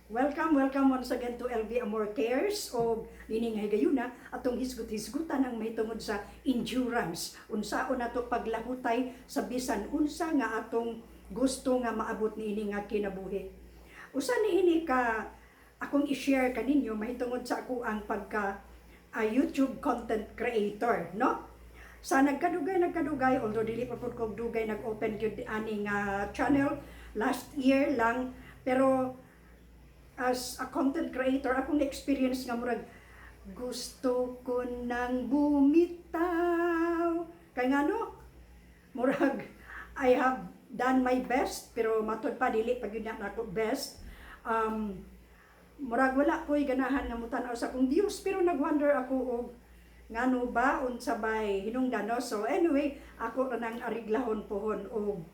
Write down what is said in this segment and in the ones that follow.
Welcome once again to LV Amor Cares o lining gayuna atong hisgut-hisgutan ang may tungod sa endurance. Unsaon nato paglahutay sa bisan unsa nga atong gusto nga maabot niini nga kinabuhi. Usa niini ka akong i-share kaninyo mahitungod sa ako ang pagka YouTube content creator, no? Sa nagkadugay although dili pa pud kog dugay nag-open gyud ani nga channel last year lang, pero as a content creator, akong experience nga murag gusto ko nang bumitaw. Kay nga no, murag I have done my best pero matud pa dili pag yun na ako best. Murag wala ko'y ganahan nga mutanaw sa akong views pero nagwonder ako og ngano ba unsa bay hinungdan no. So anyway, ako ra nang ariglahon pohon og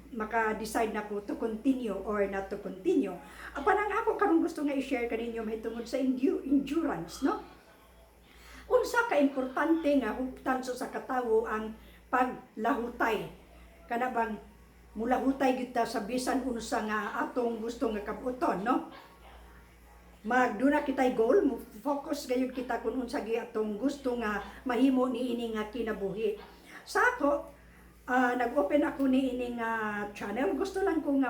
maka-decide na ko to continue or not to continue. Apan ang ako karong gusto nga i-share kaninyo mahitungod sa endurance, no? Unsa ka importante nga huptan sa katawo ang paglahutay. Kana bang mulahutay gyud ta sa bisan unsa nga atong gusto nga kabuton, no? Magduna kitay goal, mo focus gayud kita kung unsa gyud atong gusto nga mahimo niini nga kinabuhi. Sa ako nag-open ako ni ining channel. Gusto lang ko nga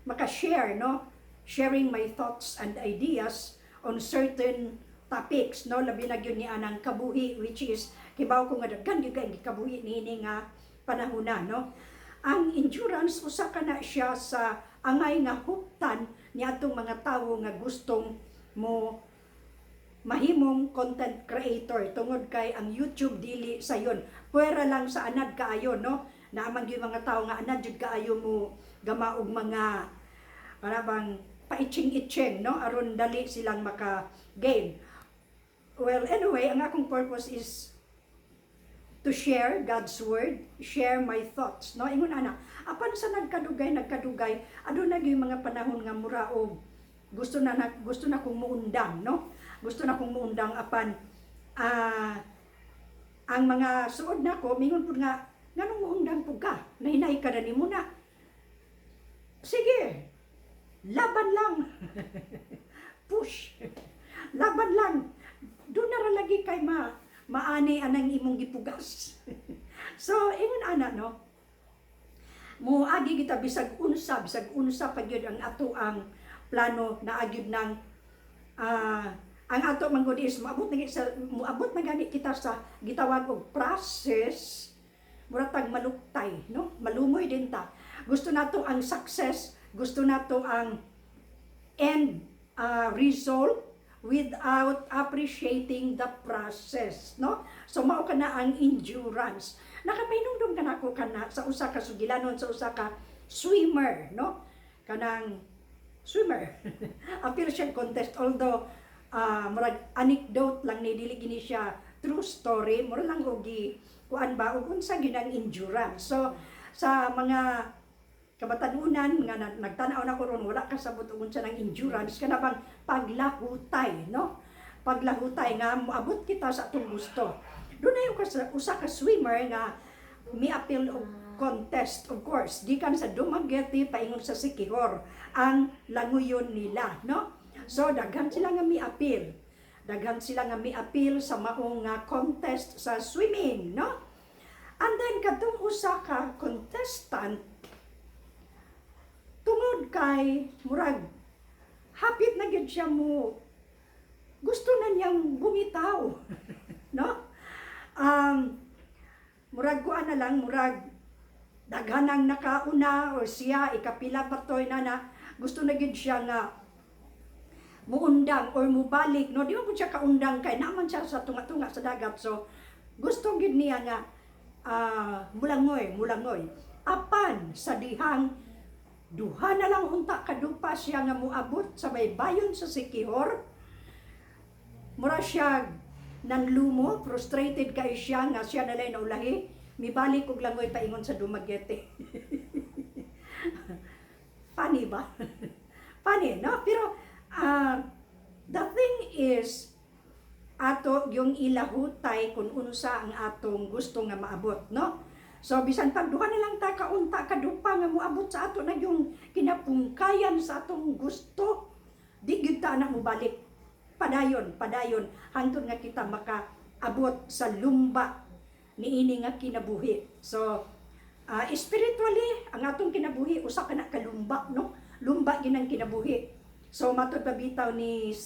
maka-share, no? Sharing my thoughts and ideas on certain topics, no? Labi na gyud ni anang kabuhi, which is kibaw ko nga daghan gyud kay kabuhi niini nga panahona, no? Ang endurance usa ka na siya sa angay nga huptan ni atong mga tawo nga gustong mo mahimong content creator tungod kay ang YouTube dili sayon puwera lang sa anad kaayo, no? Naamang yung mga tao nga anad jud kaayo mo gama og mga para bang paitching-itching, no? Aron dali silang maka-gain. Well, anyway, ang akong purpose is to share God's word, share my thoughts, no? Ingon ana, apan sa nagkadugay, aduna gyud mga panahon nga mura og gusto na kong muundang, no? Gusto na kong muundang apan ang mga suod nako mingon pud nga nganong muundang pud ka? Nahinay ka na nimo na. Sige. Laban lang. Push. Laban lang. Doon na ra lagi kay maani anang imong gipugas. So ingon ana, no? Muagi kita bisag unsa pa gyud ang ato ang plano na agyud ng ang ato manggod is moabot na gani kita sa gitawag og process muratag maluktay, no? Malumoy din ta. Gusto nato ang success, gusto nato ang end result without appreciating the process, no? So mao kana ang endurance. Nakapahinumdum ka nako kana sa usa ka sugilanon, sa usa ka swimmer, no? Kanang swimmer. Appeal siya contest, although murag anecdote lang ni dili gini siya true story, mura lang og kuan ba og unsa gyud ang endurance. So sa mga kabatanunan nga nagtan-aw na ko ron wala kasabot og unsa nang endurance kana bang paglahutay, no? Paglahutay nga moabot kita sa atong gusto. Dunay usa ka swimmer nga mi-appeal og contest, of course, gikan sa Dumaguete paingon sa Siquijor ang languyon nila, no? So daghan sila nga mi-appeal. Daghan sila nga mi-appeal sa maong contest sa swimming, no? And then kadtong usa ka contestant tungod kay murag hapit na gyud siya mo gusto na niyang bumitaw, no? Murag kuan na lang, murag daghanang nakauna o siya ikapila patoy na gusto na gyud siya nga muundang or mubalik, no? Di mo po siya kaundang kay naman siya sa tunga-tunga sa dagat. So gusto gyud niya nga mulangoy. Apan sa dihang duha na lang unta kadupa siya nga muabot sa may bayon sa Siquijor, mura siya nanlumo, frustrated kay siya nga siya nalay na ulahi, mibalik og langoy paingon sa Dumaguete. Funny ba? Funny, no? Pero the thing is ato yung ilahutay kung unsa ang atong gusto nga maabot, no? So bisan pag duha na lang ta kaunta kadupa nga moabot sa ato na yung kinapungkayan sa atong gusto, kita anak mo balik. Padayon hangtod nga kita makaabot sa lumba niini nga kinabuhi. So spiritually ang atong kinabuhi usa ka na kalumba, no? Lumba ginang kinabuhi. So matud pabitaw ni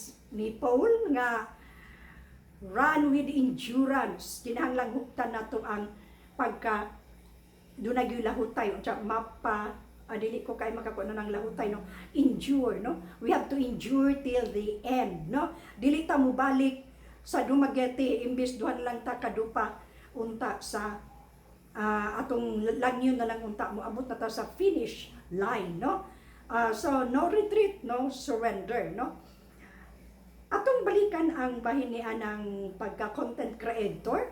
Paul nga run with endurance. Kinahanglang huktan nato ang pagka dunay lahutay unsa mapa dili ko kay makakuha ng lahutay, no? Endure, no? We have to endure till the end, no? Dili ta mo balik sa Dumaguete imbis duhan lang ta kadupa unta sa atong langyon na lang unta mo abot na ta sa finish line, no? So no retreat, no surrender, no? Atong balikan ang bahin ni anang pagka content creator.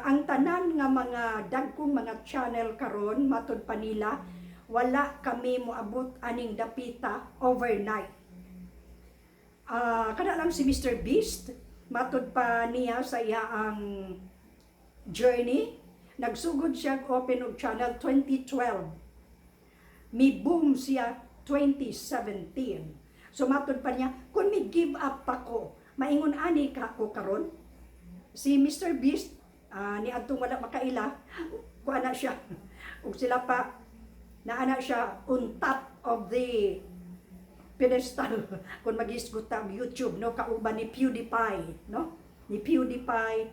Ang tanan nga mga dagkong mga channel karon matud pa nila wala kami moabot aning dapita overnight. Kada lang si Mr. Beast matud pa niya sa iyaang journey, nagsugod siya open og channel 2012. Mi boom siya 2017. So matud pa niya, kung mi give up pa ko, maingon ani ka ko karon. Si Mr. Beast ni adtong wala makaila, kuha na siya. Ug sila pa naana siya on top of the pedestal kung mag-isgot ta YouTube, no, kauban ni PewDiePie, no? Ni PewDiePie,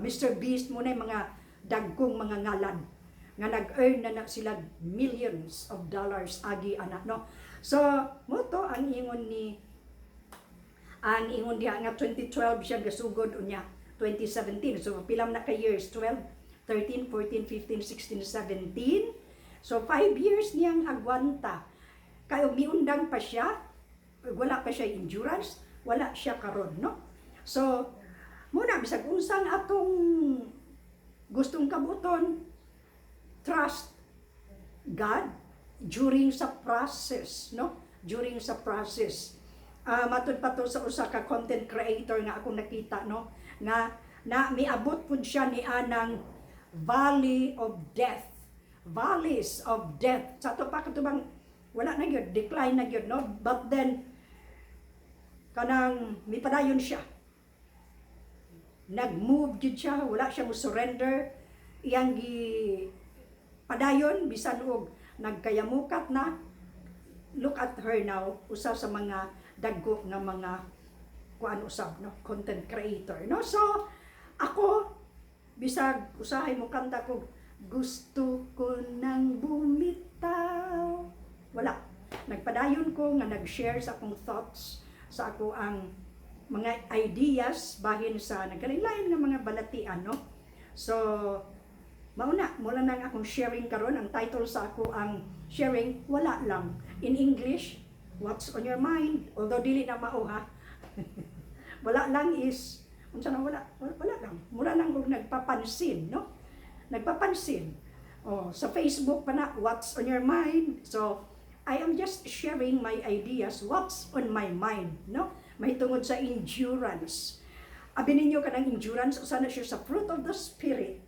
Mr. Beast mo na mga dagkong mga ngalan nga nag-earn na sila millions of dollars agi anak, no? So mo to ang ingon diha nga 2012 siya gasugod unya 2017. So pilam na ka years, 12, 13, 14, 15, 16, 17. So 5 years niyang agwanta. Kayo miundang pa siya, wala pa siya endurance, wala siya karon, no? So muna bisag unsang atong gustong kabuton, trust God during sa process, no? During sa process. Matud pa to sa usa ka content creator nga akong nakita, no? Nga na miabot pud siya ni anang valley of death. Valleys of death. Sa to pa katubang wala na gyud, decline na gyud, no? But then kanang mipadayon siya. Nag-move gyud siya, wala siya mo surrender. Iyang gi padayon bisan og nagkayamukat na. Look at her now, usa sa mga dagko nga mga kuan usab, no, content creator, no? So ako bisag usahay mo kanta ko, gusto ko nang bumitaw, wala. Nagpadayon ko nga nag-share sa akong thoughts, sa ako ang mga ideas bahin sa nagkalain-lain nga mga balatian, no? So mauna, mula nang akong sharing karon. Ang title sa ako ang sharing, wala lang. In English, what's on your mind? Although dili na mao, ha? Wala lang is, unsa na wala lang. Mura lang kung nagpapansin, no? Nagpapansin. Sa Facebook pa na, what's on your mind? So, I am just sharing my ideas, what's on my mind, no? May tungod sa endurance. Abi ninyo kanang endurance, usa na siya sa fruit of the Spirit.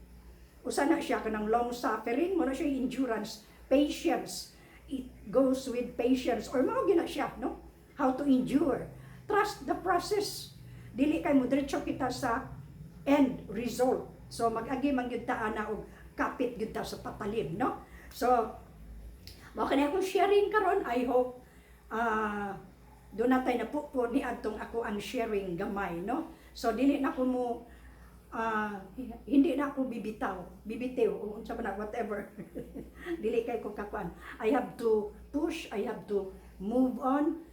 Usa na siya kanang long suffering, mo na siya endurance, patience. It goes with patience, or mao gina siya, no? How to endure. Trust the process. Dili kay mo diretso kita sa end result. So mag-agi man gyud ta ana og kapit gyud ta sa patalim, no? So mao kani akong sharing karon. I hope do natay napupo ni adtong ako ang sharing gamay, no? So dili na ko mo hindi na ako bibitaw o unsa man na whatever. Dili kay ko kakuan. I have to push, I have to move on.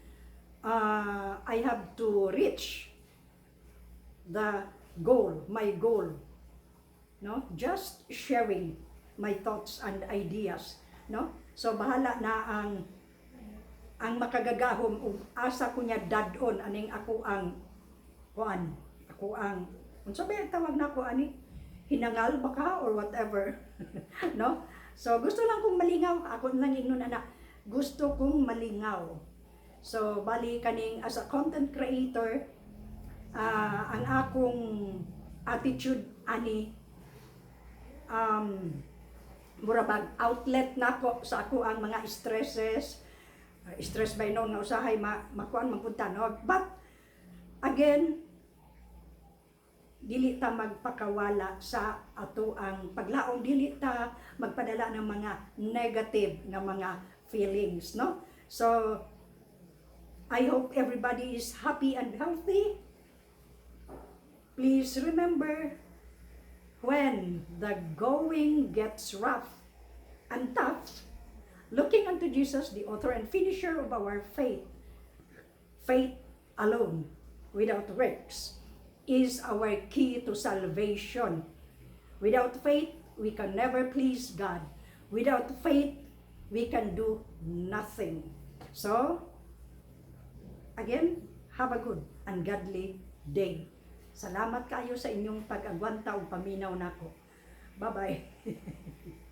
I have to reach the goal, my goal. No? Just sharing my thoughts and ideas, no? So bahala na ang makagagahom ug asa ko niya dadon aning ako ang kuan, ako ang unsa ba tawag nako ani, hinangal baka or whatever. No? So gusto lang kong malingaw, ako lang ingnon anak, gusto kong malingaw. So bali kaning as a content creator, ang akong attitude ani murabag outlet nako sa ako ang mga stresses, stress by noon nga usahay makuan magpunta no. But again, dili ta magpakawala sa ato ang paglaom, dili ta magpadala ng mga negative nga mga feelings, no? So I hope everybody is happy and healthy. Please remember, when the going gets rough and tough, looking unto Jesus, the author and finisher of our faith, faith alone, without works, is our key to salvation. Without faith, we can never please God. Without faith, we can do nothing. So, again, have a good and godly day. Salamat kayo sa inyong pag-agwanta o paminaw nako. Bye-bye.